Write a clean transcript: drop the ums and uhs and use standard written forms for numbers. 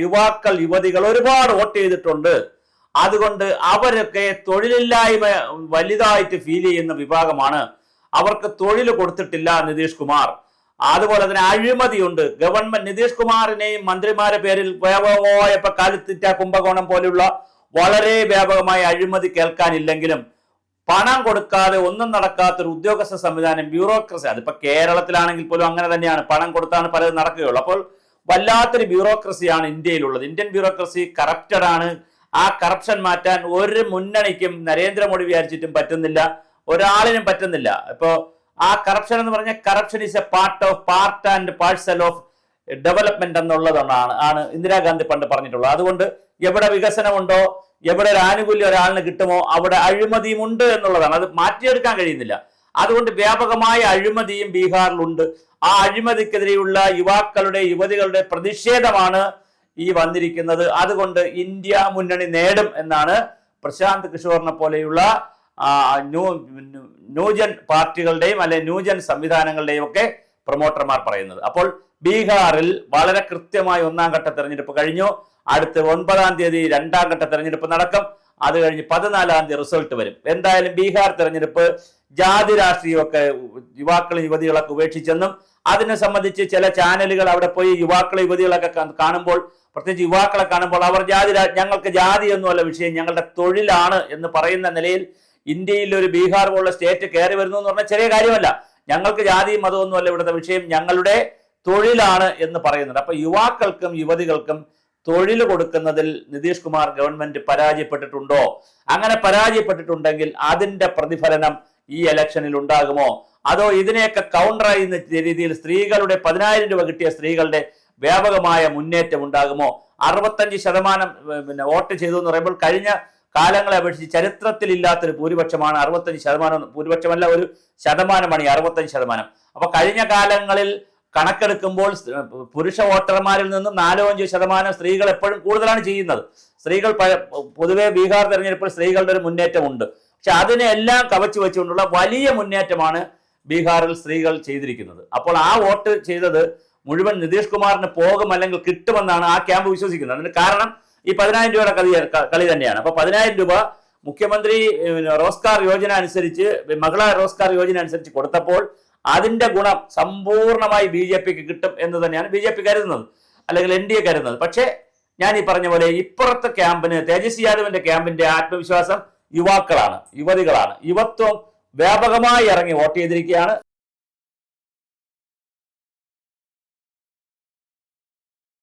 യുവാക്കൾ യുവതികൾ ഒരുപാട് വോട്ട് ചെയ്തിട്ടുണ്ട്. അതുകൊണ്ട് അവരൊക്കെ തൊഴിലില്ലായ്മ വലുതായിട്ട് ഫീൽ ചെയ്യുന്ന വിഭാഗമാണ്. അവർക്ക് തൊഴിൽ കൊടുത്തിട്ടില്ല നിതീഷ് കുമാർ. അതുപോലെ തന്നെ അഴിമതിയുണ്ട്. ഗവൺമെന്റ് നിതീഷ് കുമാറിനെയും മന്ത്രിമാരുടെ പേരിൽ വ്യാപകമായ ഇപ്പൊ കാലിത്തീറ്റ കുംഭകോണം പോലുള്ള വളരെ വ്യാപകമായ അഴിമതി കേൾക്കാനില്ലെങ്കിലും പണം കൊടുക്കാതെ ഒന്നും നടക്കാത്തൊരു ഉദ്യോഗസ്ഥ സംവിധാനം, ബ്യൂറോക്രസി, അതിപ്പോ കേരളത്തിലാണെങ്കിൽ പോലും അങ്ങനെ തന്നെയാണ്. പണം കൊടുത്താണ് പലതും നടക്കുകയുള്ളൂ. അപ്പോൾ വല്ലാത്തൊരു ബ്യൂറോക്രസിയാണ് ഇന്ത്യയിലുള്ളത്. ഇന്ത്യൻ ബ്യൂറോക്രസി കറപ്റ്റഡ് ആണ്. ആ കറപ്ഷൻ മാറ്റാൻ ഒരു മുന്നണിക്കും നരേന്ദ്രമോദി വിചാരിച്ചിട്ടും പറ്റുന്നില്ല, ഒരാളിനും പറ്റുന്നില്ല. ഇപ്പോ ആ കറപ്ഷൻ എന്ന് പറഞ്ഞാൽ corruption is A part and parcel of development എന്നുള്ളതാണ് ഇന്ദിരാഗാന്ധി പണ്ട് പറഞ്ഞിട്ടുള്ളത്. അതുകൊണ്ട് എവിടെ വികസനമുണ്ടോ, എവിടെ ഒരു ആനുകൂല്യം ഒരാളിന് കിട്ടുമോ അവിടെ അഴിമതിയുമുണ്ട് എന്നുള്ളതാണ്. അത് മാറ്റിയെടുക്കാൻ കഴിയുന്നില്ല. അതുകൊണ്ട് വ്യാപകമായ അഴിമതിയും ബീഹാറിലുണ്ട്. ആ അഴിമതിക്കെതിരെയുള്ള യുവാക്കളുടെ യുവതികളുടെ പ്രതിഷേധമാണ് ഈ വന്നിരിക്കുന്നത്. അതുകൊണ്ട് ഇന്ത്യ മുന്നണി നേടും എന്നാണ് പ്രശാന്ത് കിഷോറിനെ പോലെയുള്ള ന്യൂജൻ പാർട്ടികളുടെയും അല്ലെ ന്യൂജൻ സംവിധാനങ്ങളുടെയും ഒക്കെ പ്രൊമോട്ടർമാർ പറയുന്നത്. അപ്പോൾ ബീഹാറിൽ വളരെ കൃത്യമായി 1ാം ഘട്ട തെരഞ്ഞെടുപ്പ് കഴിഞ്ഞു. അടുത്ത 9ാം തീയതി 2ാം ഘട്ട തെരഞ്ഞെടുപ്പ് നടക്കും. അത് കഴിഞ്ഞ് 14ാം തീയതി റിസൾട്ട് വരും. എന്തായാലും ബീഹാർ തെരഞ്ഞെടുപ്പ് ജാതി രാഷ്ട്രീയമൊക്കെ യുവാക്കളും യുവതികളൊക്കെ ഉപേക്ഷിച്ചെന്നും അതിനെ സംബന്ധിച്ച് ചില ചാനലുകൾ അവിടെ പോയി യുവാക്കളെ യുവതികളൊക്കെ കാണുമ്പോൾ, പ്രത്യേകിച്ച് യുവാക്കളെ കാണുമ്പോൾ അവർ ഞങ്ങൾക്ക് ജാതിയൊന്നുമല്ല വിഷയം, ഞങ്ങളുടെ തൊഴിലാണ് എന്ന് പറയുന്ന നിലയിൽ ഇന്ത്യയിൽ ഒരു ബീഹാർ പോലുള്ള സ്റ്റേറ്റ് കയറി വരുന്നു എന്ന് പറഞ്ഞാൽ ചെറിയ കാര്യമല്ല. ഞങ്ങൾക്ക് ജാതിയും മതമൊന്നുമല്ല ഇവിടുത്തെ വിഷയം, ഞങ്ങളുടെ തൊഴിലാണ് എന്ന് പറയുന്നുണ്ട്. അപ്പൊ യുവാക്കൾക്കും യുവതികൾക്കും തൊഴിൽ കൊടുക്കുന്നതിൽ നിതീഷ് കുമാർ ഗവൺമെന്റ് പരാജയപ്പെട്ടിട്ടുണ്ടോ? അങ്ങനെ പരാജയപ്പെട്ടിട്ടുണ്ടെങ്കിൽ അതിന്റെ പ്രതിഫലനം ഈ ഇലക്ഷനിൽ ഉണ്ടാകുമോ? അതോ ഇതിനെയൊക്കെ കൗണ്ടർ ചെയ്യുന്ന രീതിയിൽ സ്ത്രീകളുടെ 10,000 രൂപ കിട്ടിയ സ്ത്രീകളുടെ വ്യാപകമായ മുന്നേറ്റം ഉണ്ടാകുമോ? 65% വോട്ട് ചെയ്തു എന്ന് പറയുമ്പോൾ കഴിഞ്ഞ കാലങ്ങളെ അപേക്ഷിച്ച് ചരിത്രത്തിൽ ഇല്ലാത്തൊരു ഭൂരിപക്ഷമാണ്. 65%, ഭൂരിപക്ഷമല്ല, ഒരു ശതമാനമാണ് ഈ 65%. അപ്പൊ കഴിഞ്ഞ കാലങ്ങളിൽ കണക്കെടുക്കുമ്പോൾ പുരുഷ വോട്ടർമാരിൽ നിന്നും 4-5% സ്ത്രീകൾ എപ്പോഴും കൂടുതലാണ് ചെയ്യുന്നത്. സ്ത്രീകൾ പൊതുവെ ബീഹാർ തെരഞ്ഞെടുപ്പിൽ സ്ത്രീകളുടെ ഒരു മുന്നേറ്റമുണ്ട്. പക്ഷെ അതിനെല്ലാം കവച്ചു വെച്ചുകൊണ്ടുള്ള വലിയ മുന്നേറ്റമാണ് ബീഹാറിൽ സ്ത്രീകൾ ചെയ്തിരിക്കുന്നത്. അപ്പോൾ ആ വോട്ട് ചെയ്തത് മുഴുവൻ നിതീഷ് കുമാറിന് പോകും അല്ലെങ്കിൽ കിട്ടുമെന്നാണ് ആ ക്യാമ്പ് വിശ്വസിക്കുന്നത്. അതിന് കാരണം ഈ 10,000 രൂപയുടെ കളി തന്നെയാണ്. അപ്പൊ 10,000 രൂപ മുഖ്യമന്ത്രി റോസ്ഗാർ യോജന അനുസരിച്ച്, മഹിളാ റോസ്ഗാർ യോജന അനുസരിച്ച് കൊടുത്തപ്പോൾ അതിന്റെ ഗുണം സമ്പൂർണ്ണമായി BJPക്ക് കിട്ടും എന്ന് തന്നെയാണ് BJP കരുതുന്നത്, അല്ലെങ്കിൽ NDA കരുതുന്നത്. പക്ഷേ ഞാൻ ഈ പറഞ്ഞ പോലെ ഇപ്പുറത്തെ ക്യാമ്പിന്, തേജസ്വി യാദവിന്റെ ക്യാമ്പിന്റെ ആത്മവിശ്വാസം യുവാക്കളാണ്, യുവതികളാണ്. യുവത്വം വ്യാപകമായി ഇറങ്ങി വോട്ട് ചെയ്തിരിക്കുകയാണ്.